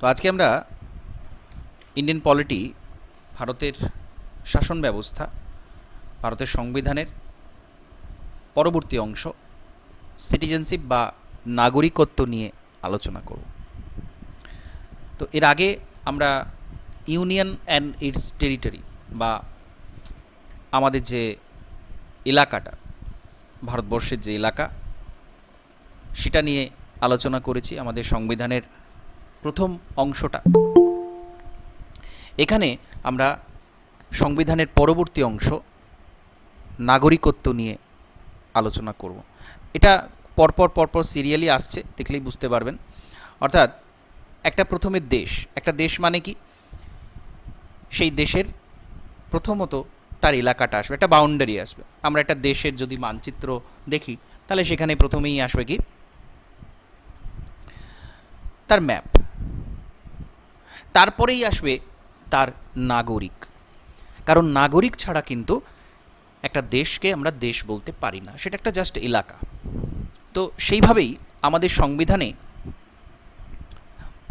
তো আজকে আমরা ইন্ডিয়ান পলিটি, ভারতের শাসন ব্যবস্থা, ভারতের সংবিধানের পরবর্তী অংশ সিটিজেনশিপ বা নাগরিকত্ব নিয়ে আলোচনা করব। তো এর আগে আমরা ইউনিয়ন অ্যান্ড ইটস টেরিটরি বা আমাদের যে এলাকাটা, ভারতবর্ষের যে এলাকা, সেটা নিয়ে আলোচনা করেছি। আমাদের সংবিধানের প্রথম অংশটা। এখানে আমরা সংবিধানের পরবর্তী অংশ নাগরিকত্ব নিয়ে আলোচনা করব। এটা পরপর সিরিয়ালি আসছে, দেখলেই বুঝতে পারবেন। অর্থাৎ একটা প্রথমে দেশ, একটা দেশ মানে কি, সেই দেশের প্রথমত তার এলাকাটা আসবে, একটা বাউন্ডারি আসবে। আমরা একটা দেশের যদি মানচিত্র দেখি, তাহলে সেখানে প্রথমেই আসবে কি, তার ম্যাপ। তারপরেই আসবে তার নাগরিক, কারণ নাগরিক ছাড়া কিন্তু একটা দেশকে আমরা দেশ বলতে পারি না, সেটা একটা জাস্ট এলাকা। তো সেইভাবেই আমাদের সংবিধানে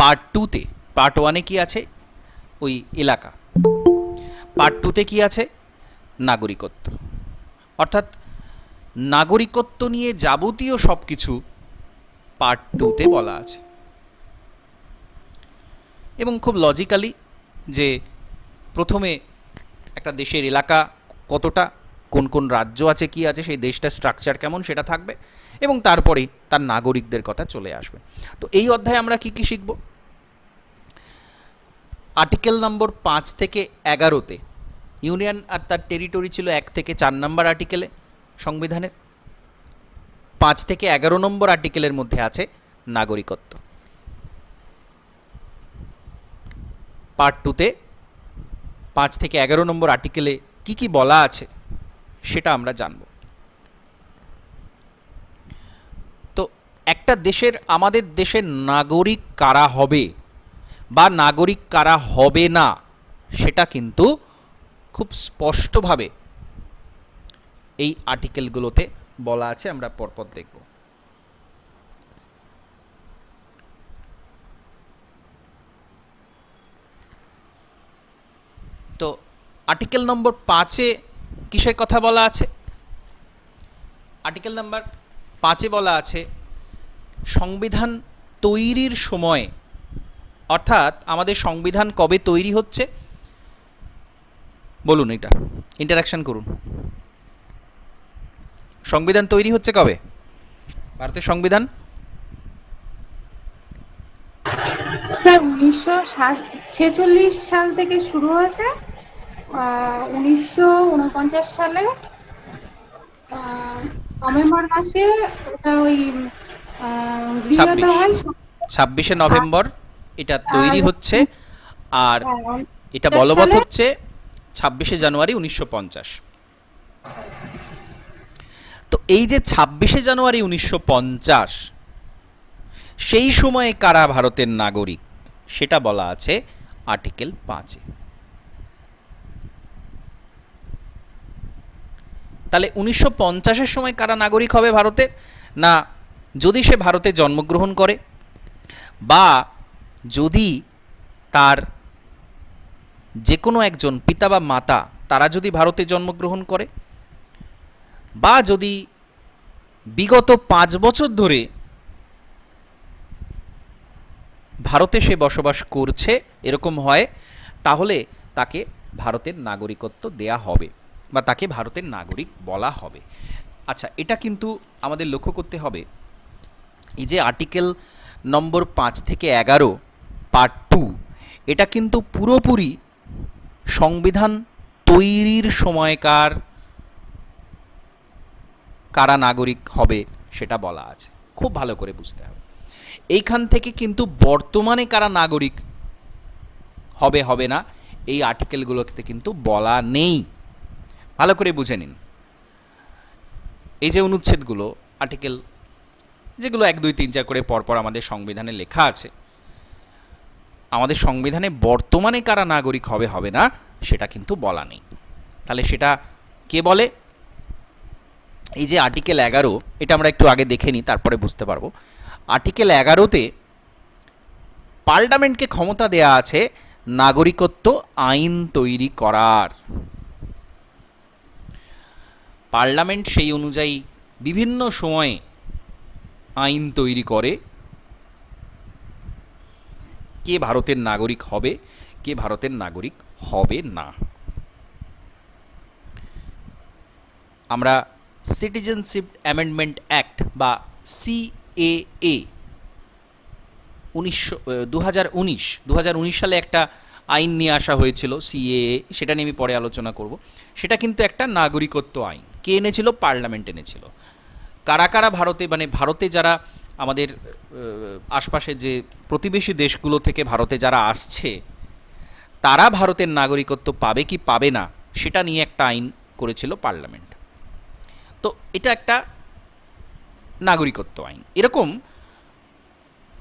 পার্ট টুতে, পার্ট ওয়ানে কি আছে, ওই এলাকা। পার্ট টুতে কি আছে, নাগরিকত্ব। অর্থাৎ নাগরিকত্ব নিয়ে যাবতীয় সব কিছু পার্ট টুতে বলা আছে। এবং খুব লজিক্যালি, যে প্রথমে একটা দেশের এলাকা কতটা, কোন কোন রাজ্য আছে, কি আছে, সেই দেশটার স্ট্রাকচার কেমন, সেটা থাকবে, এবং তারপরেই তার নাগরিকদের কথা চলে আসবে। তো এই অধ্যায়ে আমরা কি কি শিখব? আর্টিকেল নম্বর 5 থেকে 11-তে ইউনিয়ন আর তার টেরিটরি ছিল 1 থেকে 4 নম্বর আর্টিকেলে সংবিধানের। 5 থেকে 11 নম্বর আর্টিকেলের মধ্যে আছে নাগরিকত্ব। পার্ট টুতে 5 থেকে 11 নম্বর আর্টিকেলে কি কি বলা আছে সেটা আমরা জানব। তো একটা দেশের, আমাদের দেশের নাগরিক কারা হবে বা নাগরিক কারা হবে না, সেটা কিন্তু খুব স্পষ্টভাবে এই আর্টিকেলগুলোতে বলা আছে। আমরা পরপর দেখব। তো আর্টিকেল নম্বর 5-এ কিসের কথা বলা আছে? আর্টিকেল নাম্বার 5-এ বলা আছে সংবিধান তৈরির সময়, অর্থাৎ আমাদের সংবিধান কবে তৈরি হচ্ছে বলুন, এটা ইন্টারাকশন করুন। সংবিধান তৈরি হচ্ছে কবে? ভারতের সংবিধান স্যার 1946 সাল থেকে শুরু হয়েছে। 1949 সালে নভেম্বর মাসে ওটা ওই গৃহীত 26 হয়। 26শে নভেম্বর এটা তৈরি হচ্ছে, আর এটা 49 বলবৎ সালে হচ্ছে 26শে জানুয়ারি 1950। তো এই যে 26শে জানুয়ারি 1950, সেই সময়ে কারা ভারতের নাগরিক সেটা বলা আছে আর্টিকেল 5-এ। তাহলে 1950-এর সময় কারা নাগরিক হবে ভারতের? না, যদি সে ভারতে জন্মগ্রহণ করে, বা যদি তার যে কোনো একজন পিতা বা মাতা তারা যদি ভারতে জন্মগ্রহণ করে, বা যদি বিগত 5 বছর ধরে ভারতে সে বসবাস করছে, এরকম হয়, তাহলে তাকে ভারতের নাগরিকত্ব দেয়া হবে বা তাকে ভারতের নাগরিক বলা হবে। আচ্ছা, এটা কিন্তু আমাদের লক্ষ্য করতে হবে, এই যে আর্টিকেল নম্বর 5 থেকে 11 পার্ট 2, এটা কিন্তু পুরোপুরি সংবিধান তৈরির সময়কার কারা নাগরিক হবে সেটা বলা আছে। খুব ভালো করে বুঝতে হবে। এইখান থেকে কিন্তু বর্তমানে কারা নাগরিক হবে হবে না এই আর্টিকেলগুলোতে কিন্তু বলা নেই। ভালো করে বুঝে নিন। এই যে অনুচ্ছেদগুলো, আর্টিকেল যেগুলো 1, 2, 3, 4 করে পরপর আমাদের সংবিধানে লেখা আছে, আমাদের সংবিধানে বর্তমানে কারা নাগরিক হবে হবে না সেটা কিন্তু বলা নেই। তাহলে সেটা কে বলে? এই যে আর্টিকেল 11, এটা আমরা একটু আগে দেখে নিই, তারপরে বুঝতে পারবো। আর্টিকেল 11-তে পার্লামেন্টকে ক্ষমতা দেয়া আছে নাগরিকত্ব আইন তৈরি করার। পার্লামেন্ট সেই অনুযায়ী বিভিন্ন সময়ে আইন তৈরি করে কে ভারতের নাগরিক হবে, কে ভারতের নাগরিক হবে না। আমরা সিটিজেনশিপ অ্যামেন্ডমেন্ট অ্যাক্ট বা সিএএ 2019 সালে একটা আইন নিয়ে আসা হয়েছিল সিএএ, সেটা নিয়ে আমি পরে আলোচনা করব। সেটা কিন্তু একটা নাগরিকত্ব আইন। কে এনেছিল? পার্লামেন্ট এনেছিল। কারা কারা ভারতে, মানে ভারতে যারা আমাদের আশপাশে যে প্রতিবেশী দেশগুলো থেকে ভারতে যারা আসছে তারা ভারতের নাগরিকত্ব পাবে কি পাবে না সেটা নিয়ে একটা আইন করেছিল পার্লামেন্ট। তো এটা একটা নাগরিকত্ব আইন। এরকম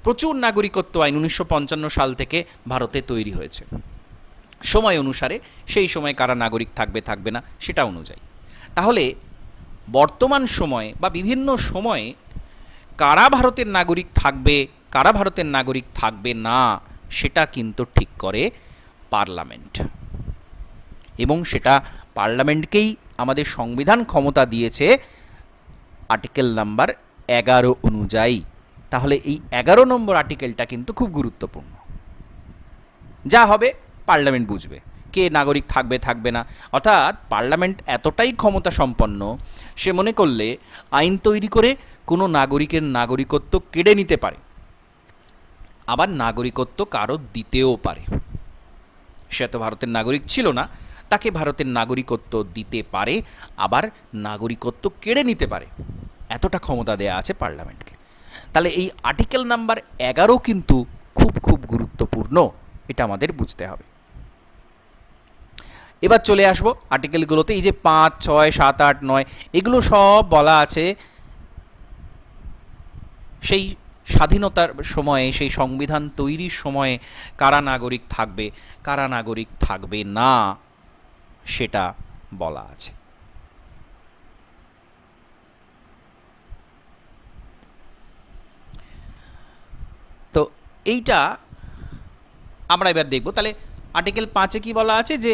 প্রচুর নাগরিকত্ব আইন 1955 সাল থেকে ভারতে তৈরি হয়েছে সময় অনুসারে, সেই সময় কারা নাগরিক থাকবে থাকবে না সেটা অনুযায়ী। তাহলে বর্তমান সময়ে বা বিভিন্ন সময়ে কারা ভারতের নাগরিক থাকবে, কারা ভারতের নাগরিক থাকবে না সেটা কিন্তু ঠিক করে পার্লামেন্ট, এবং সেটা পার্লামেন্টকেই আমাদের সংবিধান ক্ষমতা দিয়েছে আর্টিকেল নাম্বার 11 অনুযায়ী। তাহলে এই 11 নম্বর আর্টিকেলটা কিন্তু খুব গুরুত্বপূর্ণ। যা হবে পার্লামেন্ট বুঝবে কে নাগরিক থাকবে থাকবে না। অর্থাৎ পার্লামেন্ট এতটাই ক্ষমতা সম্পন্ন, সে মনে করলে আইন তৈরি করে কোনো নাগরিকের নাগরিকত্ব কেড়ে নিতে পারে, আবার নাগরিকত্ব কারো দিতেও পারে। সে তো ভারতের নাগরিক ছিল না, তাকে ভারতের নাগরিকত্ব দিতে পারে, আবার নাগরিকত্ব কেড়ে নিতে পারে। এতটা ক্ষমতা দেয়া আছে পার্লামেন্টকে। তাহলে এই আর্টিকেল নাম্বার 11 কিন্তু খুব খুব গুরুত্বপূর্ণ, এটা আমাদের বুঝতে হবে। এবার চলে আসবো আর্টিকেলগুলোতে। এই যে 5, 6, 7, 8, 9 এগুলো সব বলা আছে সেই স্বাধীনতার সময়ে, সেই সংবিধান তৈরির সময়ে কারা নাগরিক থাকবে কারা নাগরিক থাকবে না সেটা বলা আছে। তো এইটা আমরা এবার দেখব। তাহলে আর্টিকেল 5-এ কি বলা আছে যে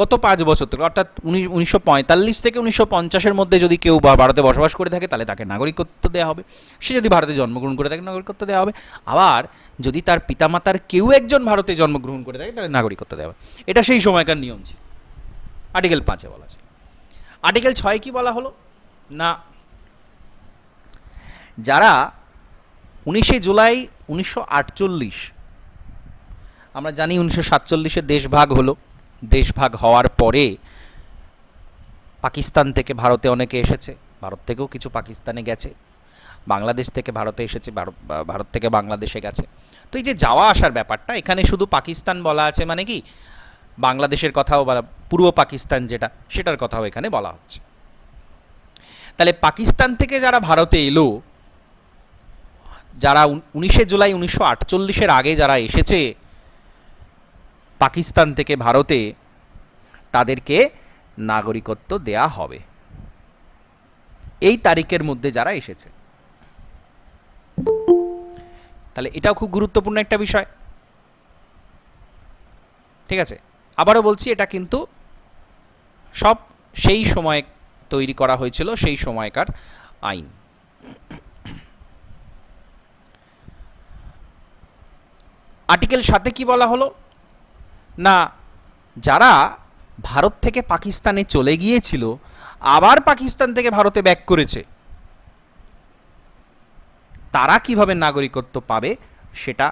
গত 5 বছর থেকে, অর্থাৎ 1945 থেকে 1950-এর মধ্যে যদি কেউ ভারতে বসবাস করে থাকে তাহলে তাকে নাগরিকত্ব দেওয়া হবে। সে যদি ভারতে জন্মগ্রহণ করে থাকে নাগরিকত্ব দেওয়া হবে। আবার যদি তার পিতামাতার কেউ একজন ভারতে জন্মগ্রহণ করে থাকে তাহলে নাগরিকত্ব দেওয়া হবে। এটা সেই সময়কার নিয়ম ছিল, আর্টিকেল 5-এ বলা আছে। আর্টিকেল 6-এ কি বলা হলো না, যারা 19শে জুলাই 1948, আমরা জানি 1947-এ দেশভাগ হলো। দেশভাগ হওয়ার পরে পাকিস্তান থেকে ভারতে অনেকে এসেছে, ভারত থেকেও কিছু পাকিস্তানে গেছে, বাংলাদেশ থেকে ভারতে এসেছে, ভারত থেকে বাংলাদেশে গেছে। তো এই যে যাওয়া আসার ব্যাপারটা, এখানে শুধু পাকিস্তান বলা আছে মানে কি বাংলাদেশের কথাও বলা, পূর্ব পাকিস্তান যেটা সেটার কথাও এখানে বলা হচ্ছে। তাহলে পাকিস্তান থেকে যারা ভারতে এলো, যারা 19শে জুলাই 1948-এর আগে যারা এসেছে পাকিস্তান থেকে ভারতে, তাদেরকে নাগরিকত্ব দেয়া হবে এই তারিখের মধ্যে যারা এসেছে। তাহলে এটাও খুব গুরুত্বপূর্ণ একটা বিষয়। ঠিক আছে, আবারও বলছি এটা কিন্তু সব সেই সময় তৈরি করা হয়েছিল, সেই সময়কার আইন। আর্টিকেল 7-এ কি বলা হলো না, যারা ভারত থেকে পাকিস্তানে চলে গিয়েছিল আবার পাকিস্তান থেকে ভারতে ব্যাক করেছে, তারা কিভাবে নাগরিকত্ব পাবে সেটা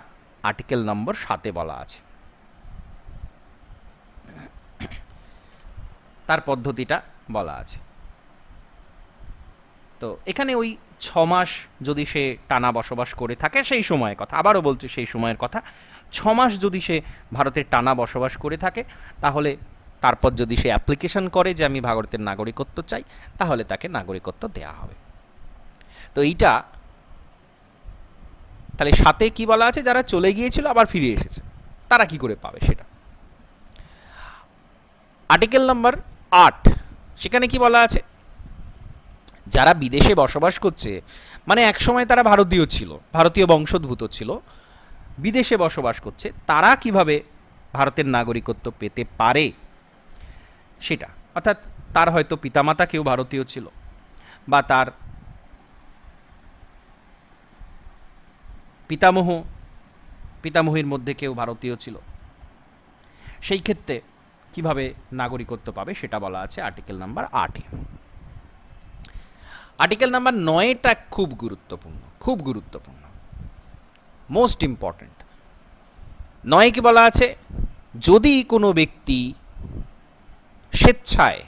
আর্টিকেল নম্বর 7-এ বলা আছে। তার পদ্ধতিটা বলা আছে। তো এখানে ওই 6 মাস যদি সে টানা বসবাস করে থাকে, সেই সময়ের কথা আবারও বলছি, সেই সময়ের কথা 6 মাস যদি সে ভারতের টানা বসবাস করে থাকে, তাহলে তারপর যদি সে অ্যাপ্লিকেশন করে যে আমি ভারতের নাগরিকত্ব চাই, তাহলে তাকে নাগরিকত্ব দেয়া হবে। তো এইটা তাহলে 7-এ কি বলা আছে, যারা চলে গিয়েছিল আবার ফিরে এসেছে তারা কি করে পাবে সেটা। আর্টিকেল নাম্বার 8, সেখানে কি বলা আছে, যারা বিদেশে বসবাস করছে, মানে একসময় তারা ভারতীয় ছিল, ভারতীয় বংশোদ্ভূত ছিল, বিদেশে বসবাস করছে তারা কিভাবে ভারতের নাগরিকত্ব পেতে পারে সেটা, অর্থাৎ তার হয়তো পিতামাতা কেউ ভারতীয় ছিল বা তার পিতামহীর মধ্যে কেউ ভারতীয় ছিল, সেই ক্ষেত্রে কিভাবে নাগরিকত্ব পাবে সেটা বলা আছে আর্টিকেল নাম্বার 8-এ। আর্টিকেল নাম্বার 9টা খুব গুরুত্বপূর্ণ, মোস্ট ইম্পর্ট্যান্ট। 9 কি বলা আছে, যদি কোনো ব্যক্তি স্বেচ্ছায়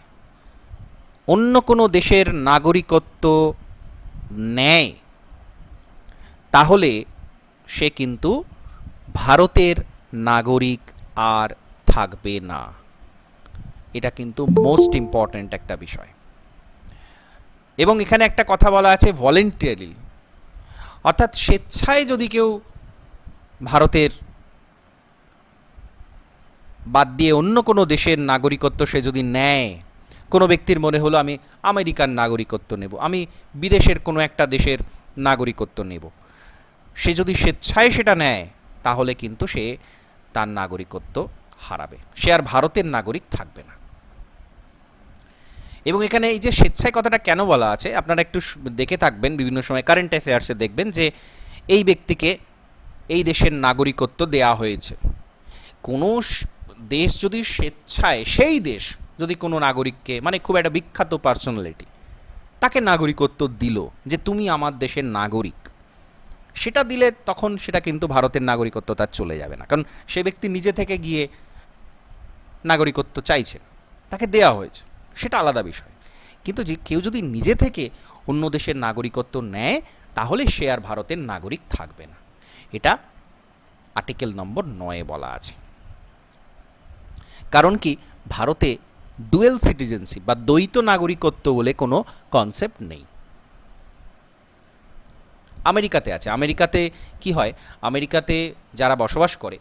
অন্য কোনো দেশের নাগরিকত্ব নেয় তাহলে সে কিন্তু ভারতের নাগরিক আর থাকবে না। এটা কিন্তু মোস্ট ইম্পর্ট্যান্ট একটা বিষয়। এবং এখানে একটা কথা বলা আছে ভলেন্টারি, অর্থাৎ স্বেচ্ছায় যদি কেউ ভারতের বাদ দিয়ে অন্য কোনো দেশের নাগরিকত্ব সে যদি নেয়, কোনো ব্যক্তির মনে হলো আমি আমেরিকার নাগরিকত্ব নেব, আমি বিদেশের কোনো একটা দেশের নাগরিকত্ব নেব, সে যদি স্বেচ্ছায় সেটা নেয় তাহলে কিন্তু সে তার নাগরিকত্ব হারাবে, সে আর ভারতের নাগরিক থাকবে না। এবং এখানে এই যে স্বেচ্ছায় কথাটা কেন বলা আছে আপনারা একটু দেখে থাকবেন, বিভিন্ন সময় কারেন্ট অ্যাফেয়ার্সে দেখবেন যে এই ব্যক্তিকে এই দেশের নাগরিকত্ব দেয়া হয়েছে। কোনো দেশ যদি স্বেচ্ছায়, সেই দেশ যদি কোনো নাগরিককে, মানে খুব একটা বিখ্যাত পার্সোনালিটি, তাকে নাগরিকত্ব দিল যে তুমি আমার দেশের নাগরিক, সেটা দিলে তখন সেটা কিন্তু ভারতের নাগরিকত্ব তার চলে যাবে না, কারণ সে ব্যক্তি নিজে থেকে গিয়ে নাগরিকত্ব চাইছে, তাকে দেয়া হয়েছে, সেটা আলাদা বিষয়। কিন্তু যে কেউ যদি নিজে থেকে অন্য দেশের নাগরিকত্ব নেয় তাহলে সে আর ভারতের নাগরিক থাকবে না। এটা আর্টিকেল নম্বর 9 বলা আছে। কারণ কি, ভারতে ডুয়েল সিটিজেনশিপ বা দ্বৈত নাগরিকত্ব বলে কোনো কনসেপ্ট নেই। আমেরিকাতে আছে। আমেরিকাতে কি হয়, আমেরিকাতে যারা বসবাস করে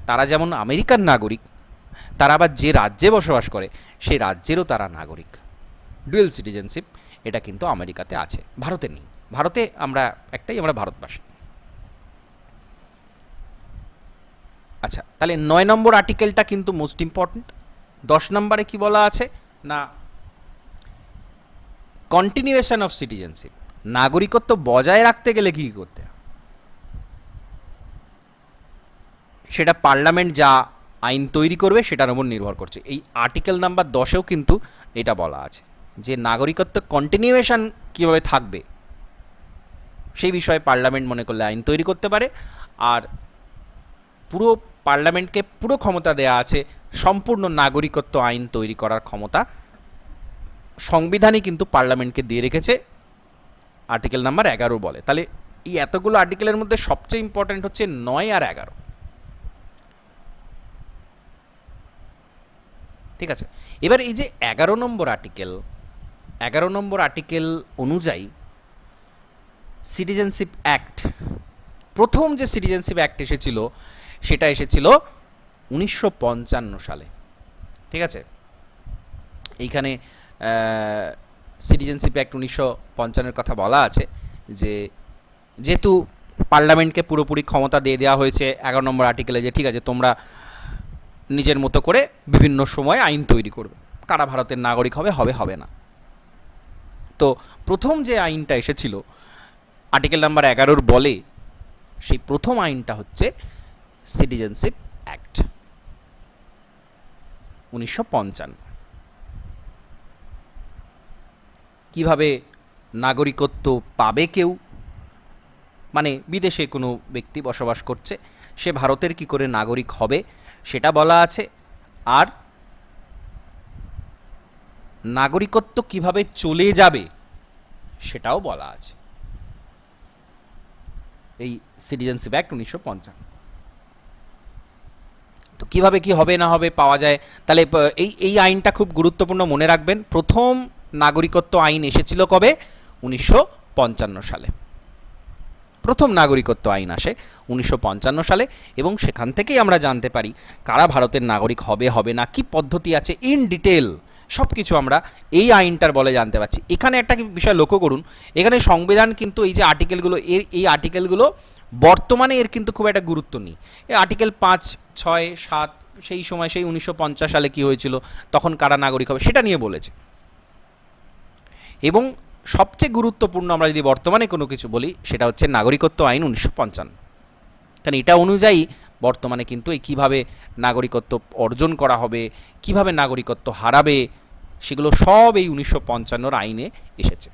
তারা যেমন আমেরিকার নাগরিক, তারা আবার যে রাজ্যে বসবাস করে সেই রাজ্যেরও তারা নাগরিক। ডুয়েল সিটিজেনশিপ এটা কিন্তু আমেরিকাতে আছে, ভারতে নেই। ভারতে আমরা ভারতবাসী। আচ্ছা, তাহলে 9 নম্বর আর্টিকেলটা কিন্তু মোস্ট ইম্পর্ট্যান্ট। 10 নম্বরে কি বলা আছে না, কন্টিনিউয়েশন অফ সিটিজেনশিপ, নাগরিকত্ব বজায় রাখতে গেলে কি করতে হবে সেটা পার্লামেন্ট যা আইন তৈরি করবে সেটার উপর নির্ভর করছে। এই আর্টিকেল নাম্বার 10-এও কিন্তু এটা বলা আছে যে নাগরিকত্ব কন্টিনিউয়েশন কীভাবে থাকবে সেই বিষয়ে পার্লামেন্ট মনে করলে আইন তৈরি করতে পারে। আর পুরো পার্লামেন্টকে পুরো ক্ষমতা দেয়া আছে, সম্পূর্ণ নাগরিকত্ব আইন তৈরি করার ক্ষমতা সংবিধানই কিন্তু পার্লামেন্টকে দিয়ে রেখেছে, আর্টিকেল নাম্বার 11 বলে। তাহলে এই এতগুলো আর্টিকেলের মধ্যে সবচেয়ে ইম্পর্ট্যান্ট হচ্ছে 9 আর 11। ঠিক আছে, এবার এই যে 11 নম্বর আর্টিকেল অনুযায়ী সিটিজেনশিপ অ্যাক্ট, প্রথম যে সিটিজেনশিপ অ্যাক্ট এসেছিল সেটা এসেছিল 1955 সালে। ঠিক আছে, এইখানে সিটিজেনশিপ অ্যাক্ট 1955-এর কথা বলা আছে যে যেহেতু পার্লামেন্টকে পুরোপুরি ক্ষমতা দিয়ে দেওয়া হয়েছে 11 নম্বর আর্টিকেলে যে ঠিক আছে তোমরা নিজের মতো করে বিভিন্ন সময় আইন তৈরি করবে, কারা ভারতের নাগরিক হবে না। তো প্রথম যে আইনটা এসেছিল আর্টিকেল নাম্বার 11 বলে, সেই প্রথম আইনটা হচ্ছে সিটিজেনশিপ অ্যাক্ট 1955। কিভাবে নাগরিকত্ব পাবে কেউ, মানে বিদেশে কোনো ব্যক্তি বসবাস করছে, সে ভারতের কি করে নাগরিক হবে সেটা বলা আছে। আর নাগরিকত্ব কিভাবে চলে যাবে সেটাও বলা আছে এই সিটিজেনশিপ অ্যাক্ট 1955। তো কিভাবে কি হবে না হবে পাওয়া যায়, তাহলে এই আইনটা খুব গুরুত্বপূর্ণ, মনে রাখবেন। প্রথম নাগরিকত্ব আইন এসেছিল কবে? 1955 সালে। প্রথম নাগরিকত্ব আইন আসে 1955 সালে, এবং সেখান থেকেই আমরা জানতে পারি কারা ভারতের নাগরিক হবে না, কি পদ্ধতি আছে, ইন ডিটেল সব কিছু আমরা এই আইনটার বলে জানতে পারছি। এখানে একটা বিষয় লক্ষ্য করুন, এখানে সংবিধান কিন্তু এই যে আর্টিকেলগুলো, এই আর্টিকেলগুলো বর্তমানে এর কিন্তু খুব একটা গুরুত্ব নেই। এই আর্টিকেল 5, 6, 7 সেই সময় সেই 1950 সালে কি হয়েছিল, তখন কারা নাগরিক হবে সেটা নিয়ে বলেছে। এবং সবচেয়ে গুরুত্বপূর্ণ আমরা যদি বর্তমানে কোনো কিছু বলি সেটা হচ্ছে নাগরিকত্ব আইন 1955, কারণ এটা অনুযায়ী বর্তমানে কিন্তু এই কীভাবে নাগরিকত্ব অর্জন করা হবে, কিভাবে নাগরিকত্ব হারাবে, সেগুলো সব এই 1955 আইনে এসেছে।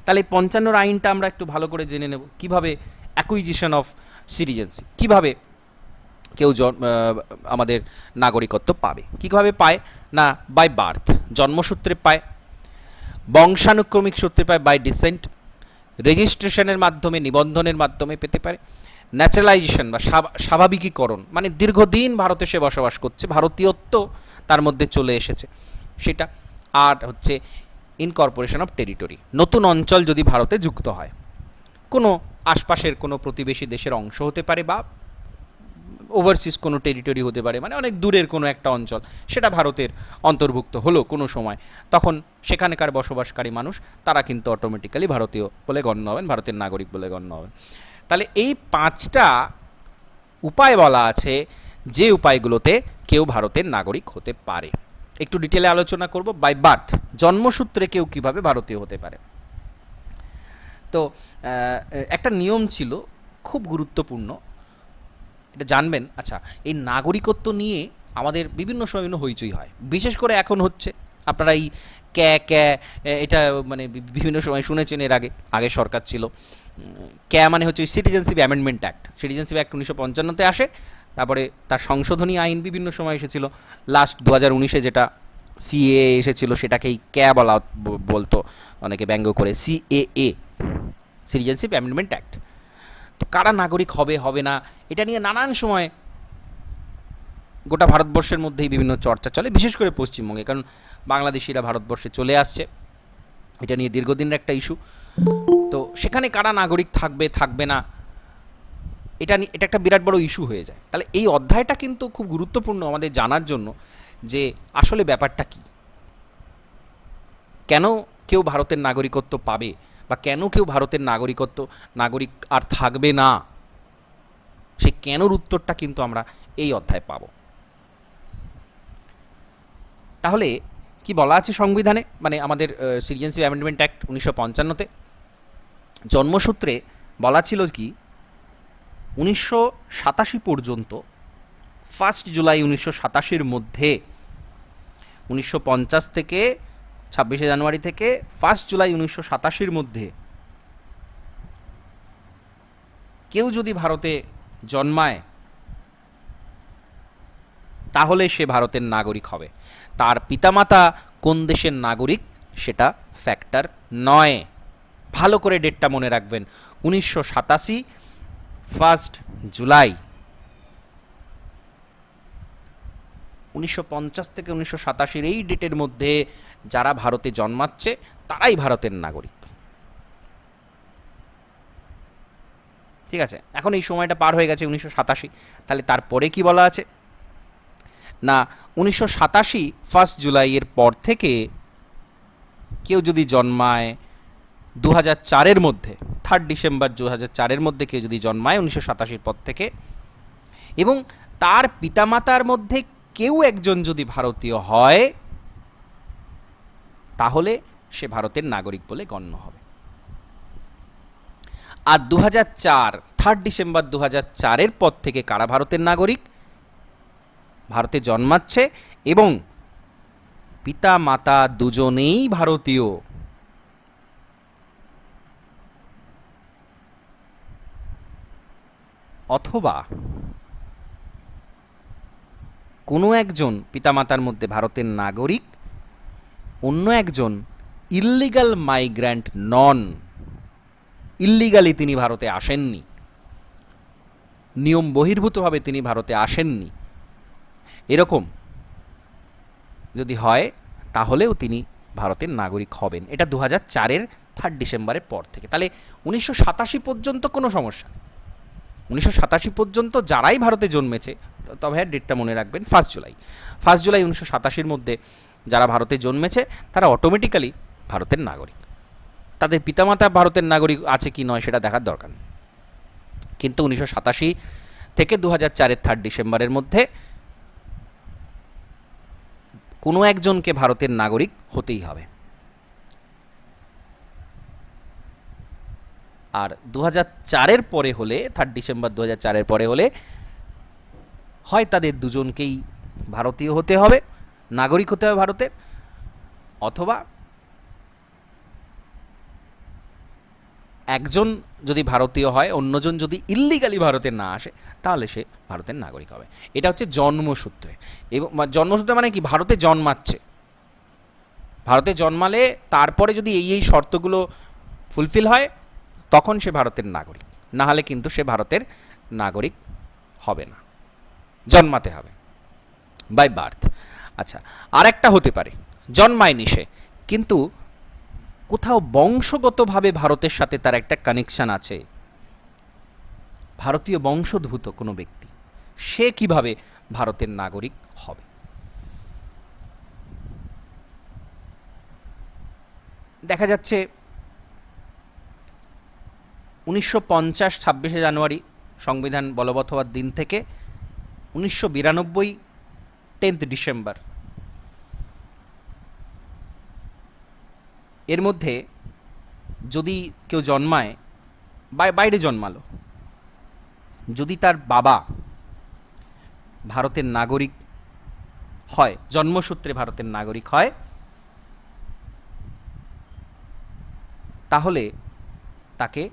তাহলে এই 55 আইনটা আমরা একটু ভালো করে জেনে নেব, কিভাবে অ্যাকুইজিশন অফ সিটিজেনশিপ, কিভাবে কেউ আমাদের নাগরিকত্ব পাবে। কীভাবে পায় না, বাই বার্থ, জন্মসূত্রে পায়, বংশানুক্রমিক সূত্রে পায় বাই ডিসেন্ট, রেজিস্ট্রেশনের মাধ্যমে, নিবন্ধনের মাধ্যমে পেতে পারে, ন্যাচারালাইজেশন বা স্বাভাবিকীকরণ, মানে দীর্ঘদিন ভারতে সে বসবাস করছে, ভারতীয়ত্ব তার মধ্যে চলে এসেছে সেটা, আর হচ্ছে ইনকর্পোরেশন অফ টেরিটরি, নতুন অঞ্চল যদি ভারতে যুক্ত হয়, কোনো আশপাশের কোনো প্রতিবেশী দেশের অংশ হতে পারে বা ওভারসিজ কোনো টেরিটরি হতে পারে, মানে অনেক দূরের কোনো একটা অঞ্চল, সেটা ভারতের অন্তর্ভুক্ত হলো কোনো সময়, তখন সেখানকার বসবাসকারী মানুষ তারা কিন্তু অটোমেটিক্যালি ভারতীয় বলে গণ্য হবেন, ভারতের নাগরিক বলে গণ্য হবেন। তাহলে এই 5টা উপায় বলা আছে যে উপায়গুলোতে কেউ ভারতের নাগরিক হতে পারে। একটু ডিটেলে আলোচনা করব। বাই বার্থ, জন্মসূত্রে কেউ কিভাবে ভারতীয় হতে পারে। তো একটা নিয়ম ছিল খুব গুরুত্বপূর্ণ, এটা জানবেন। আচ্ছা, এই নাগরিকত্ব নিয়ে আমাদের বিভিন্ন সময় বিভিন্ন হইচই হয়, বিশেষ করে এখন হচ্ছে, আপনারা এই ক্যা এটা মানে বিভিন্ন সময় শুনেছেন, এর আগে সরকার ছিল, মানে হচ্ছে citizenship amendment act, citizenship act 1955-তে আসে, তারপরে তার সংশোধনী আইন বিভিন্ন সময় এসেছিল, লাস্ট 2019-এ যেটা সিএএ এসেছিল সেটাকেই বলতো অনেকে ব্যঙ্গ করে, সিএএ, সিটিজেনশিপ অ্যামেন্ডমেন্ট অ্যাক্ট। তো কারা নাগরিক হবে হবে না এটা নিয়ে নানান সময় গোটা ভারতবর্ষের মধ্যেই বিভিন্ন চর্চা চলে, বিশেষ করে পশ্চিমবঙ্গে, কারণ বাংলাদেশিরা ভারতবর্ষে চলে আসছে, এটা নিয়ে দীর্ঘদিনের একটা ইস্যু। তো সেখানে কারা নাগরিক থাকবে থাকবে না, এটা একটা বিরাট বড় ইস্যু হয়ে যায়। তাহলে এই অধ্যায়টা কিন্তু খুব গুরুত্বপূর্ণ আমাদের জানার জন্য, যে আসলে ব্যাপারটা কি, কেন কেউ ভারতের নাগরিকত্ব পাবে বা কেন কেউ ভারতের নাগরিক আর থাকবে না, সেই কেনর উত্তরটা কিন্তু আমরা এই অধ্যায়ে পাব। তাহলে কি বলা আছে সংবিধানে, মানে আমাদের সিটিজেনশিপ অ্যামেন্ডমেন্ট অ্যাক্ট 1955-তে জন্মসূত্রে বলা ছিল কি, 1987 পর্যন্ত, 1 জুলাই 1987-এর মধ্যে, 1950 থেকে 26শে জানুয়ারি থেকে 1 জুলাই 1987-এর মধ্যে কেউ যদি ভারতে জন্মায় তাহলে সে ভারতের নাগরিক হবে। তার পিতামাতা কোন দেশের নাগরিক সেটা ফ্যাক্টর নয়। ভালো করে ডেটটা মনে রাখবেন, 1987, 1 জুলাই। 1950 থেকে 1987 এই ডেটের মধ্যে যারা ভারতে জন্মাচ্ছে তারাই ভারতের নাগরিক। ঠিক আছে, এখন এই সময়টা পার হয়ে গেছে 1987, তাহলে তারপরে কি বলা আছে না, 1987 1 জুলাইয়ের পর থেকে কেউ যদি জন্মায় 2004-এর মধ্যে, 3 ডিসেম্বর 2004-এর মধ্যে কেউ যদি জন্মায় 1987-র পর থেকে, এবং তার পিতামাতার মধ্যে কেউ একজন যদি ভারতীয় হয়, তাহলে সে ভারতের নাগরিক বলে গণ্য হবে। আর 2004, 3 ডিসেম্বর 2004-এর পর থেকে কারা ভারতের নাগরিক, ভারতে জন্মাচ্ছে এবং পিতা মাতা দুজনেই ভারতীয়, অথবা কোনো একজন পিতামাতার মধ্যে ভারতের নাগরিক, অন্য একজন ইল্লিগাল মাইগ্র্যান্ট নন, ইল্লিগালি তিনি ভারতে আসেননি, নিয়ম বহির্ভূতভাবে তিনি ভারতে আসেননি, এরকম যদি হয় তাহলেও তিনি ভারতের নাগরিক হবেন। এটা 2004-এর 3 ডিসেম্বরের পর থেকে। তাহলে 1987 পর্যন্ত কোনো সমস্যা নেই। 1987 পর্যন্ত যারাই ভারতে জন্মেছে, তবে হ্যাঁ ডেটটা মনে রাখবেন, 1 জুলাই। 1 জুলাই 1987-এর মধ্যে যারা ভারতে জন্মেছে তারা অটোমেটিক্যালি ভারতের নাগরিক। তাদের পিতামাতা ভারতের নাগরিক আছে কি নয় সেটা দেখার দরকার নেই। কিন্তু 1987 থেকে 2004-এর 3 ডিসেম্বরের মধ্যে কোনো একজনকে ভারতের নাগরিক হতেই হবে। আর 2004-এর পরে হলে, 3 ডিসেম্বর 2004-এর পরে হলে হয় তাদের দুজনকেই ভারতীয় হতে হবে, নাগরিক হতে হবে ভারতের, অথবা একজন যদি ভারতীয় হয়, অন্যজন যদি ইল্লিগালি ভারতে না আসে, তাহলে সে ভারতের নাগরিক হবে। এটা হচ্ছে জন্মসূত্রে। এবং জন্মসূত্রে মানে কি, ভারতে জন্মাচ্ছে, ভারতে জন্মালে তারপরে যদি এই শর্তগুলো ফুলফিল হয় তখন সে ভারতের নাগরিক, না হলে কিন্তু সে ভারতের নাগরিক হবে না, জন্মাতে হবে বাই বার্থ। আচ্ছা, আর একটা হতে পারে জন্মায়নি সে, কিন্তু কোথাও বংশগতভাবে ভারতের সাথে তার একটা কানেকশন আছে, ভারতীয় বংশোদ্ভূত কোনো ব্যক্তি, সে কিভাবে ভারতের নাগরিক হবে? দেখা যাচ্ছে 1950 26শে জানুয়ারি সংবিধান বলবৎ হওয়ার দিন থেকে 1992 10th ডিসেম্বর, এর মধ্যে যদি কেউ জন্মায়, বাইরে জন্মালো, যদি তার বাবা ভারতের নাগরিক হয়, জন্মসূত্রে ভারতের নাগরিক হয়, তাহলে তাকে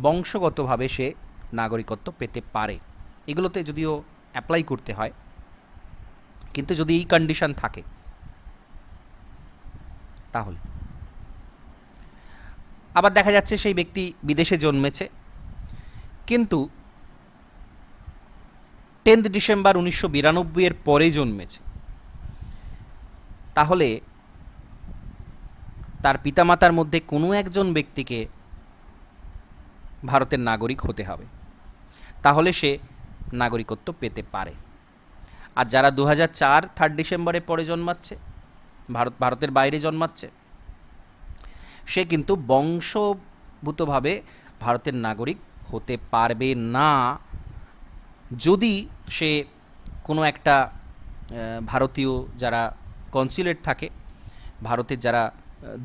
বংশগতভাবে সে নাগরিকত্ব পেতে পারে। এগুলোতে যদিও অ্যাপ্লাই করতে হয়, কিন্তু যদি এই কন্ডিশন থাকে তাহলে। আবার দেখা যাচ্ছে সেই ব্যক্তি বিদেশে জন্মেছে, কিন্তু 10th ডিসেম্বর 1992-এর পরে জন্মেছে, তাহলে তার পিতামাতার মধ্যে কোনো একজন ব্যক্তিকে ভারতের নাগরিক হতে হবে, তাহলে সে নাগরিকত্ব পেতে পারে। আর যারা 2004 3 ডিসেম্বরের পরে জন্মাচ্ছে, ভারতের বাইরে জন্মাচ্ছে, সে কিন্তু বংশভূতভাবে ভারতের নাগরিক হতে পারবে না, যদি সে কোনো একটা ভারতীয় যারা কনসুলেট থাকে, ভারতের যারা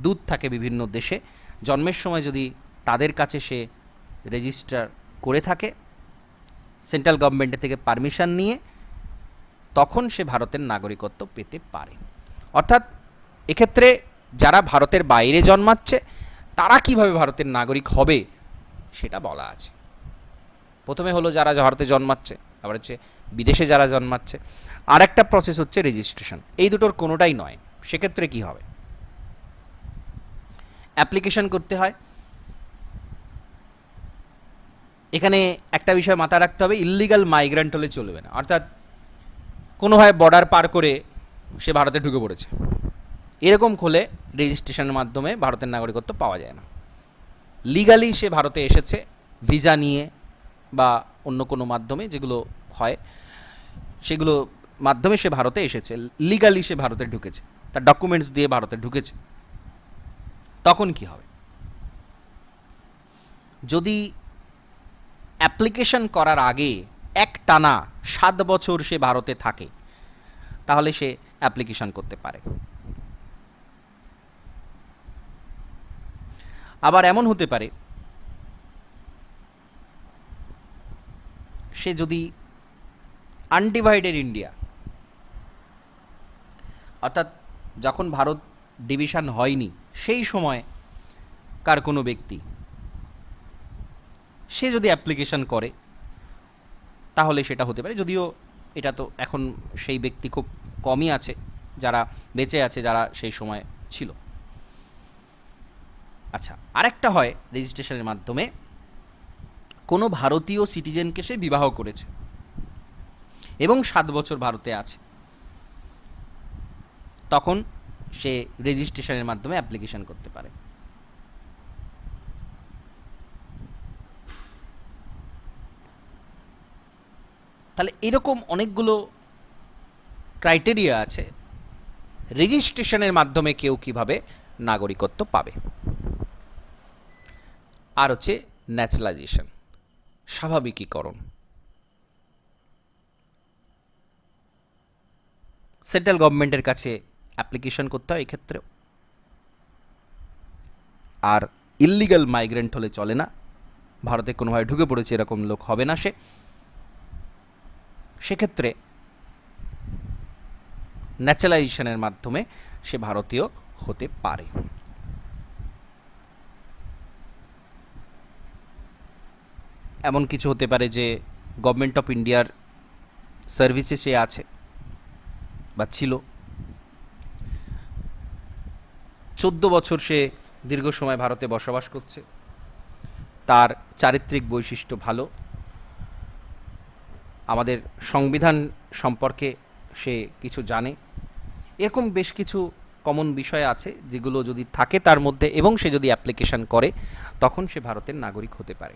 দূত থাকে বিভিন্ন দেশে, জন্মের সময় যদি তাদের কাছে সে রেজিস্টার করে থাকে সেন্ট্রাল গভর্নমেন্টের থেকে পারমিশন নিয়ে, তখন সে ভারতের নাগরিকত্ব পেতে পারে। অর্থাৎ এক্ষেত্রে যারা ভারতের বাইরে জন্মাচ্ছে তারা কিভাবে ভারতের নাগরিক হবে সেটা বলা আছে। প্রথমে হলো যারা ভারতে জন্মাচ্ছে, আবার হচ্ছে বিদেশে যারা জন্মাচ্ছে, আর একটা প্রসেস হচ্ছে রেজিস্ট্রেশন। এই দুটোর কোনোটাই নয়। সেক্ষেত্রে কি হবে? অ্যাপ্লিকেশন করতে হয়। এখানে একটা বিষয় মাথায় রাখতে হবে, ইল্লিগাল মাইগ্রেন্ট হলে চলবে না। অর্থাৎ কোনোভাবে বর্ডার পার করে সে ভারতে ঢুকে পড়েছে, এরকম হলে রেজিস্ট্রেশনের মাধ্যমে ভারতের নাগরিকত্ব পাওয়া যায় না। লিগালি সে ভারতে এসেছে ভিসা নিয়ে বা অন্য কোনো মাধ্যমে, যেগুলো হয় সেগুলো মাধ্যমে সে ভারতে এসেছে, লিগালি সে ভারতে ঢুকেছে, তার ডকুমেন্টস দিয়ে ভারতে ঢুকেছে, তখন কি হবে? যদি অ্যাপ্লিকেশন করার আগে একটানা 7 বছর সে ভারতে থাকে, তাহলে সে অ্যাপ্লিকেশন করতে পারে। আবার এমন হতে পারে সে যদি আনডিভাইডেড ইন্ডিয়া, অর্থাৎ যখন ভারত ডিভিশন হয়নি সেই সময় কার কোনো ব্যক্তি, সে যদি অ্যাপ্লিকেশন করে তাহলে সেটা হতে পারে। যদিও এটা তো এখন সেই ব্যক্তি খুব কমই আছে যারা বেঁচে আছে, যারা সেই সময় ছিল। আচ্ছা, আরেকটা হয় রেজিস্ট্রেশনের মাধ্যমে কোনো ভারতীয় সিটিজেনকে সে বিবাহ করেছে এবং 7 বছর ভারতে আছে, তখন সে রেজিস্ট্রেশনের মাধ্যমে অ্যাপ্লিকেশন করতে পারে। তাহলে এরকম অনেকগুলো ক্রাইটেরিয়া আছে রেজিস্ট্রেশনের মাধ্যমে কেউ কিভাবে নাগরিকত্ব পাবে। আর হচ্ছে ন্যাচারালাইজেশন। স্বাভাবিকীকরণ। সেন্ট্রাল গভর্নমেন্টের কাছে অ্যাপ্লিকেশন করতে হয় এক্ষেত্রেও। আর ইল্লিগাল মাইগ্রেন্ট হলে চলে না, ভারতে কোনোভাবে ঢুকে পড়েছে এরকম লোক হবে না সে, সেক্ষেত্রে ন্যাচারালাইজেশনের মাধ্যমে সে ভারতীয় হতে পারে। এমন কিছু হতে পারে যে গভর্নমেন্ট অফ ইন্ডিয়ার সার্ভিসে সে আছে বা ছিল, 14 বছর সে দীর্ঘ সময় ভারতে বসবাস করছে, তার চারিত্রিক বৈশিষ্ট্য ভালো, আমাদের সংবিধান সম্পর্কে সে কিছু জানে, এরকম বেশ কিছু কমন বিষয় আছে যেগুলো যদি থাকে তার মধ্যে এবং সে যদি অ্যাপ্লিকেশন করে তখন সে ভারতের নাগরিক হতে পারে।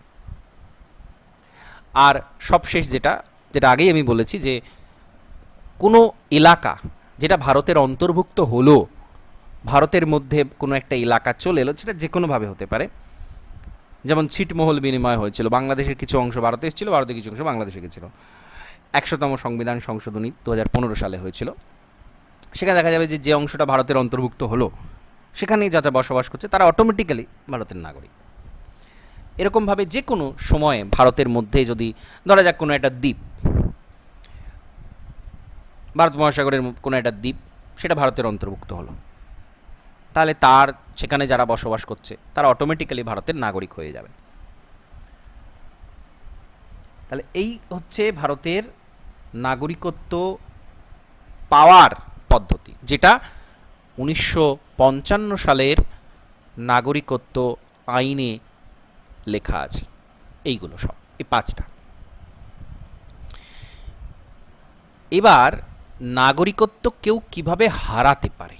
আর সবশেষ যেটা আগেই আমি বলেছি যে কোনো এলাকা যেটা ভারতের অন্তর্ভুক্ত হলো, ভারতের মধ্যে কোনো একটা এলাকা চলে এলো, সেটা যে কোনোভাবে হতে পারে, যেমন ছিটমহল বিনিময় হয়েছিল, বাংলাদেশের কিছু অংশ ভারতে এসেছিল, ভারতের কিছু অংশ বাংলাদেশে গেছিলো। 100তম সংবিধান সংশোধনী 2015 সালে হয়েছিল। সেখানে দেখা যাবে যে অংশটা ভারতের অন্তর্ভুক্ত হলো সেখানেই যারা বসবাস করছে তারা অটোমেটিক্যালি ভারতের নাগরিক। এরকমভাবে যে কোনো সময়ে ভারতের মধ্যে যদি ধরা যাক কোনো একটা দ্বীপ, ভারত মহাসাগরের কোনো একটা দ্বীপ, সেটা ভারতের অন্তর্ভুক্ত হলো, তাহলে তার সেখানে যারা বসবাস করছে তারা অটোমেটিক্যালি ভারতের নাগরিক হয়ে যাবে। তাহলে এই হচ্ছে ভারতের নাগরিকত্ব পাওয়ার পদ্ধতি, যেটা 1955 সালের নাগরিকত্ব আইনে লেখা আছে। এইগুলো সব, এই 5টা। এবার নাগরিকত্ব কেউ কিভাবে হারাতে পারে?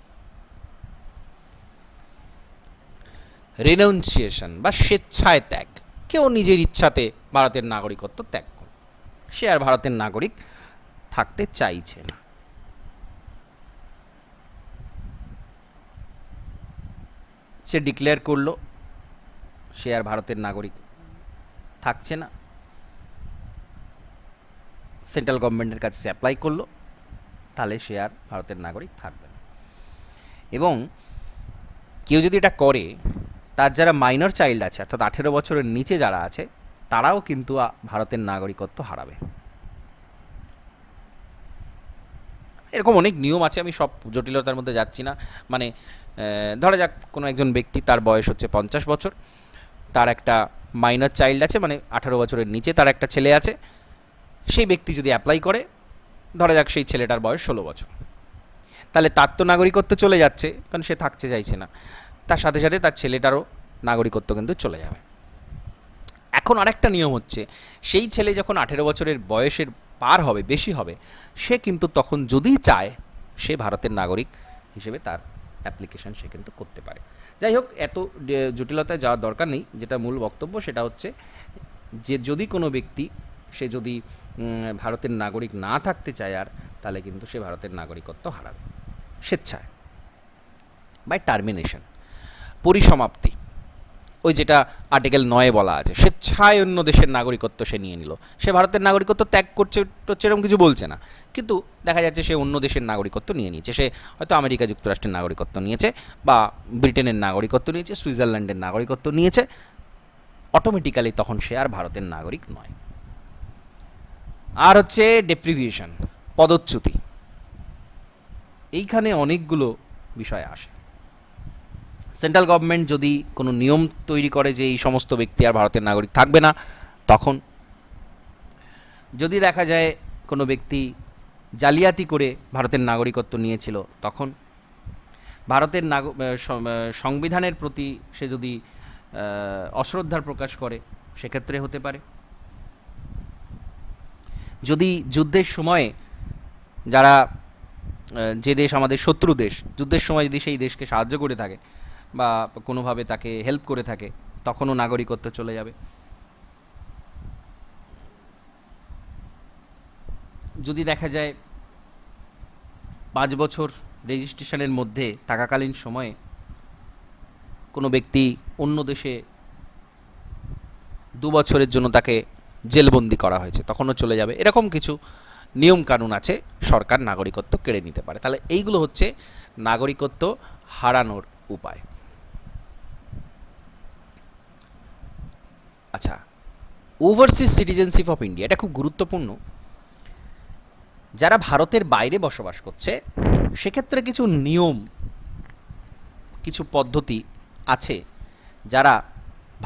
রেনাউন্সিয়েশন বা স্বেচ্ছায় ত্যাগ। কেউ নিজের ইচ্ছাতে ভারতের নাগরিকত্ব ত্যাগ করে, সে আর ভারতের নাগরিক থাকতে চাইছে না। সে ডিক্লেয়ার করলো সে আর ভারতের নাগরিক থাকছে না, সেন্ট্রাল গভর্নমেন্টের কাছে সে অ্যাপ্লাই করলো, তাহলে সে আর ভারতের নাগরিক থাকবে না। এবং কেউ যদি এটা করে, তার যারা মাইনর চাইল্ড আছে, অর্থাৎ 18 বছরের নিচে যারা আছে, তারাও কিন্তু ভারতের নাগরিকত্ব হারাবে। এরকম অনেক নিয়ম আছে, আমি সব জটিলতার মধ্যে যাচ্ছি না। মানে ধরা যাক কোনো একজন ব্যক্তি, তার বয়স হচ্ছে 50 বছর, তার একটা মাইনর চাইল্ড আছে, মানে 18 বছরের নিচে তার একটা ছেলে আছে, সেই ব্যক্তি যদি অ্যাপ্লাই করে, ধরা যাক সেই ছেলেটার বয়স 16 বছর, তাহলে তার তো নাগরিকত্ব চলে যাচ্ছে, কারণ সে থাকতে চাইছে না, তার সাথে সাথে তার ছেলেটারও নাগরিকত্ব কিন্তু চলে যাবে। এখন আরেকটা নিয়ম হচ্ছে, সেই ছেলে যখন 18 বছরের বয়সের পার হবে, বেশি হবে, সে কিন্তু তখন যদি চায় সে ভারতের নাগরিক হিসেবে তার অ্যাপ্লিকেশন সে কিন্তু করতে পারে। যাই হোক, এত জটিলতায় যাওয়ার দরকার নেই। যেটা মূল বক্তব্য সেটা হচ্ছে যে যদি কোনো ব্যক্তি সে যদি ভারতের নাগরিক না থাকতে চায় আর, তাহলে কিন্তু সে ভারতের নাগরিকত্ব হারাবে স্বেচ্ছায়, বাই টার্মিনেশন, পরিসমাপ্তি। ওই যেটা আর্টিকেল 9 বলা আছে, স্বেচ্ছায় অন্য দেশের নাগরিকত্ব সে নিয়ে নিল, সে ভারতের নাগরিকত্ব ত্যাগ করছে এরকম কিছু বলছে না, কিন্তু দেখা যাচ্ছে সে অন্য দেশের নাগরিকত্ব নিয়ে নিয়েছে। সে হয়তো আমেরিকা যুক্তরাষ্ট্রের নাগরিকত্ব নিয়েছে, বা ব্রিটেনের নাগরিকত্ব নিয়েছে, সুইজারল্যান্ডের নাগরিকত্ব নিয়েছে, অটোমেটিক্যালি তখন সে আর ভারতের নাগরিক নয়। আর হচ্ছে ডেপ্রিভিয়েশন, পদচ্যুতি। এইখানে অনেকগুলো বিষয় আসে। সেন্ট্রাল গভর্নমেন্ট যদি কোনো নিয়ম তৈরি করে যে এই সমস্ত ব্যক্তি আর ভারতের নাগরিক থাকবে না, তখন যদি দেখা যায় কোনো ব্যক্তি জালিয়াতি করে ভারতের নাগরিকত্ব নিয়েছিল, তখন ভারতের সংবিধানের প্রতি সে যদি অশ্রদ্ধার প্রকাশ করে, সেক্ষেত্রে হতে পারে। যদি যুদ্ধের সময়ে যারা, যে দেশ আমাদের শত্রু দেশ, যুদ্ধের সময় যদি সেই দেশকে সাহায্য করে থাকে বা কোনোভাবে তাকে হেল্প করে থাকে, তখনও নাগরিকত্ব চলে যাবে। যদি দেখা যায় 5 বছর রেজিস্ট্রেশনের মধ্যে থাকাকালীন সময়ে কোনো ব্যক্তি অন্য দেশে 2 বছরের জন্য তাকে জেলবন্দি করা হয়েছে তখনও চলে যাবে। এরকম কিছু নিয়ম কানুন আছে, সরকার নাগরিকত্ব কেড়ে নিতে পারে। তাহলে এইগুলো হচ্ছে নাগরিকত্ব হারানোর উপায়। আচ্ছা, ওভারসিজ সিটিজেনশিপ অফ ইন্ডিয়া, এটা খুব গুরুত্বপূর্ণ। যারা ভারতের বাইরে বসবাস করছে সেক্ষেত্রে কিছু নিয়ম, কিছু পদ্ধতি আছে যারা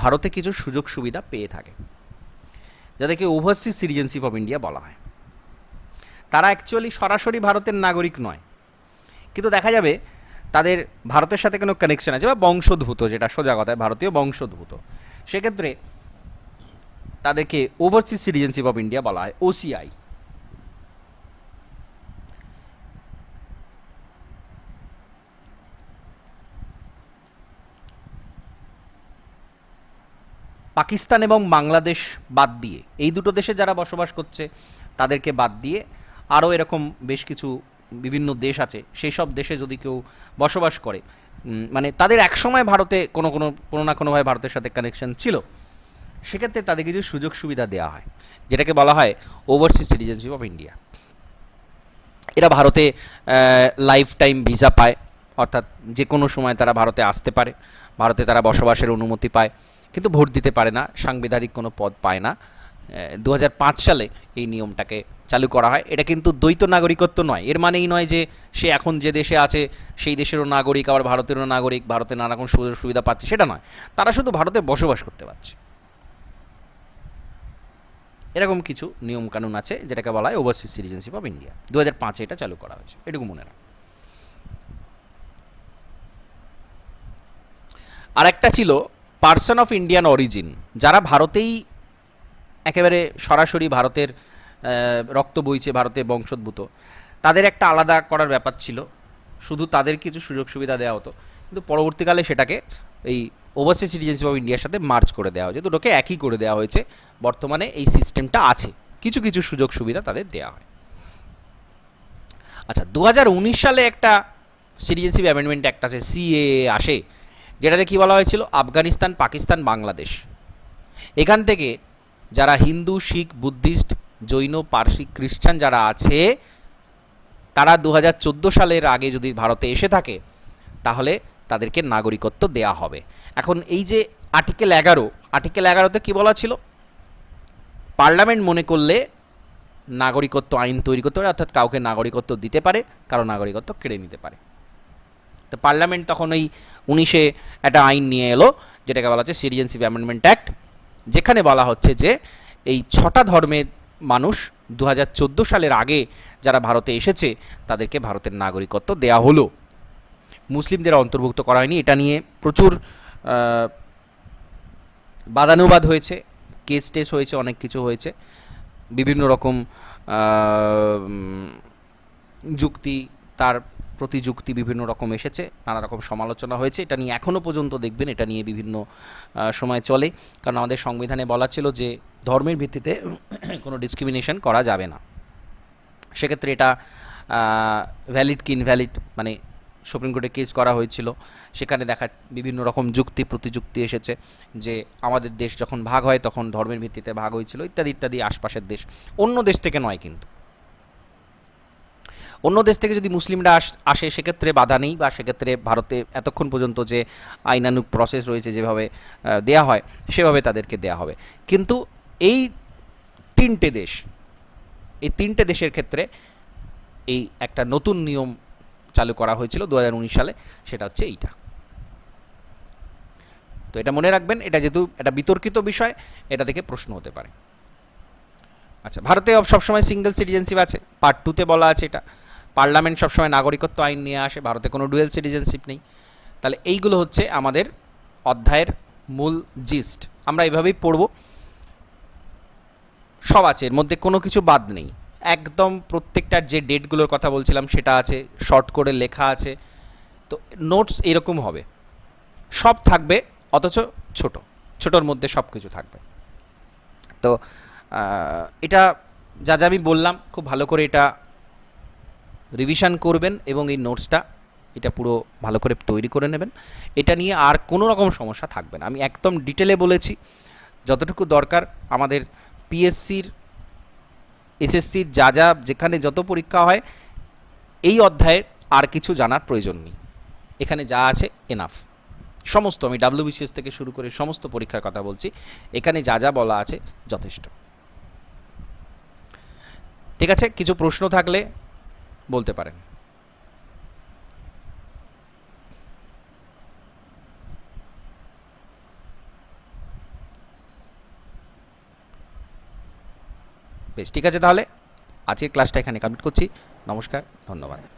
ভারতে কিছু সুযোগ সুবিধা পেয়ে থাকে, যাদেরকে ওভারসিজ সিটিজেনশিপ অফ ইন্ডিয়া বলা হয়। তারা অ্যাকচুয়ালি সরাসরি ভারতের নাগরিক নয়, কিন্তু দেখা যাবে তাদের ভারতের সাথে কোনো কানেকশন আছে বা বংশোদ্ভূত, যেটা সোজা কথায় ভারতীয় বংশোদ্ভূত, সেক্ষেত্রে তাদেরকে ওভারসিজ সিটিজেনশিপ অফ ইন্ডিয়া বলা হয়, ওসিআই। পাকিস্তান এবং বাংলাদেশ বাদ দিয়ে, এই দুটো দেশে যারা বসবাস করছে তাদেরকে বাদ দিয়ে আরও এরকম বেশ কিছু বিভিন্ন দেশ আছে, সেই সব দেশে যদি কেউ বসবাস করে, মানে তাদের একসময় ভারতে কোনো না কোনোভাবে ভারতের সাথে কানেকশন ছিল, সেক্ষেত্রে তাদের কিছু সুযোগ সুবিধা দেওয়া হয়, যেটাকে বলা হয় ওভারসিজ সিটিজেনশিপ অফ ইন্ডিয়া। এরা ভারতে লাইফ টাইম ভিসা পায়, অর্থাৎ যে কোনো সময় তারা ভারতে আসতে পারে, ভারতে তারা বসবাসের অনুমতি পায়, কিন্তু ভোট দিতে পারে না, সাংবিধানিক কোনো পদ পায় না। 2005 সালে এই নিয়মটাকে চালু করা হয়। এটা কিন্তু দ্বৈত নাগরিকত্ব নয়, এর মানে এই নয় যে সে এখন যে দেশে আছে সেই দেশেরও নাগরিক, আবার ভারতেরও নাগরিক, ভারতে নানা রকম সুযোগ সুবিধা পাচ্ছে, সেটা নয়। তারা শুধু ভারতে বসবাস করতে পারছে। এরকম কিছু নিয়মকানুন আছে যেটাকে বলা হয় ওভারসিজ সিটিজেনশিপ অফ ইন্ডিয়া। 2005 এটা চালু করা হয়েছে, এটুকু মনে রাখ। আর একটা ছিল পার্সন অফ ইন্ডিয়ান অরিজিন, যারা ভারতেই একেবারে সরাসরি ভারতের রক্ত বইছে, ভারতে বংশোদ্ভূত, তাদের একটা আলাদা করার ব্যাপার ছিল, শুধু তাদের কিছু সুযোগ সুবিধা দেওয়া হতো, কিন্তু পরবর্তীকালে সেটাকে এই ওভারসিজ সিটিজেনশিপ অফ ইন্ডিয়ার সাথে মার্চ করে দেওয়া হয়েছে, দুটোকে একই করে দেওয়া হয়েছে। বর্তমানে এই সিস্টেমটা আছে, কিছু কিছু সুযোগ সুবিধা তাদের দেওয়া হয়। আচ্ছা, 2019 সালে একটা সিটিজেনশিপ অ্যামেন্ডমেন্ট অ্যাক্ট আছে, সিএএ আসে, যেটাতে কী বলা হয়েছিল, আফগানিস্তান, পাকিস্তান, বাংলাদেশ, এখান থেকে যারা হিন্দু, শিখ, বুদ্ধিস্ট, জৈন, পারসি, খ্রিস্টান যারা আছে, তারা 2014 সালের আগে যদি ভারতে এসে থাকে তাহলে তাদেরকে নাগরিকত্ব দেয়া হবে। এখন এই যে আর্টিকেল 11তে কী বলা ছিল, পার্লামেন্ট মনে করলে নাগরিকত্ব আইন তৈরি করতে পারে, অর্থাৎ কাউকে নাগরিকত্ব দিতে পারে, কারো নাগরিকত্ব কেড়ে নিতে পারে। তো পার্লামেন্ট তখন এই 19-এ একটা আইন নিয়ে এলো, যেটাকে বলা হচ্ছে সিটিজেনশিপ অ্যামেন্ডমেন্ট অ্যাক্ট, যেখানে বলা হচ্ছে যে এই 6টা ধর্মের মানুষ 2014 সালের আগে যারা ভারতে এসেছে তাদেরকে ভারতের নাগরিকত্ব দেয়া হলো। মুসলিমদের অন্তর্ভুক্ত করা হয়নি। এটা নিয়ে প্রচুর বাদানুবাদ হয়েছে, কেস টেস হয়েছে, অনেক কিছু হয়েছে, বিভিন্ন রকম যুক্তি, তার প্রতিযুক্তি বিভিন্ন রকম এসেছে, নানা রকম সমালোচনা হয়েছে। এটা নিয়ে এখনও পর্যন্ত দেখবেন এটা নিয়ে বিভিন্ন সময় চলে, কারণ আমাদের সংবিধানে বলা ছিল যে ধর্মের ভিত্তিতে কোনো ডিসক্রিমিনেশন করা যাবে না। সেক্ষেত্রে এটা ভ্যালিড কি ইনভ্যালিড, মানে সুপ্রিম কোর্টে কেস করা হয়েছিল, সেখানে দেখা বিভিন্ন রকম যুক্তি প্রতিযুক্তি এসেছে যে আমাদের দেশ যখন ভাগ হয় তখন ধর্মের ভিত্তিতে ভাগ হয়েছিল, ইত্যাদি ইত্যাদি। আশপাশের দেশ, অন্য দেশ থেকে নয়, কিন্তু অন্য দেশ থেকে যদি মুসলিমরা আসে সেক্ষেত্রে বাধা নেই, বা সেক্ষেত্রে ভারতে এতক্ষণ পর্যন্ত যে আইনানুগ প্রসেস রয়েছে যেভাবে দেয়া হয় সেভাবে তাদেরকে দেয়া হবে। কিন্তু এই তিনটে দেশের ক্ষেত্রে এই একটা নতুন নিয়ম চালু করা হয়েছিল 2019 সালে, সেটা হচ্ছে এইটা। তো এটা মনে রাখবেন, এটা যেহেতু একটা বিতর্কিত বিষয়, এটা থেকে প্রশ্ন হতে পারে। আচ্ছা, ভারতে সবসময় সিঙ্গেল সিটিজেনশিপ আছে, পার্ট 2-তে বলা আছে এটা। পার্লামেন্ট সবসময় নাগরিকত্ব আইন নিয়ে আসে, ভারতে কোনো ডুয়েল সিটিজেনশিপ নেই। তাহলে এইগুলো হচ্ছে আমাদের অধ্যায়ের মূল জিস্ট। আমরা এভাবেই পড়ব, সব আছে, এর মধ্যে কোনো কিছু বাদ নেই, একদম প্রত্যেকটার যে ডেটগুলোর কথা বলছিলাম সেটা আছে, শর্ট করে লেখা আছে। তো নোটস এরকম হবে, সব থাকবে, অথচ ছোটোর মধ্যে সব কিছু থাকবে। তো এটা যা যা আমি বললাম খুব ভালো করে এটা রিভিশন করবেন, এবং এই নোটসটা এটা পুরো ভালো করে তৈরি করে নেবেন। এটা নিয়ে আর কোনো রকম সমস্যা থাকবে না, আমি একদম ডিটেলে বলেছি, যতটুকু দরকার আমাদের পিএসসির, এসএসসির যা যা যেখানে যত পরীক্ষা হয়, এই অধ্যায়ে আর কিছু জানার প্রয়োজন নেই। এখানে যা আছে এনাফ। সমস্ত, আমি ডাব্লিউবিসিএস থেকে শুরু করে সমস্ত পরীক্ষার কথা বলছি, এখানে যা যা বলা আছে যথেষ্ট। ঠিক আছে, কিছু প্রশ্ন থাকলে বলতে পারেন। বেশ, ঠিক আছে, তাহলে আজকের ক্লাসটা এখানে কমপ্লিট করছি। নমস্কার, ধন্যবাদ।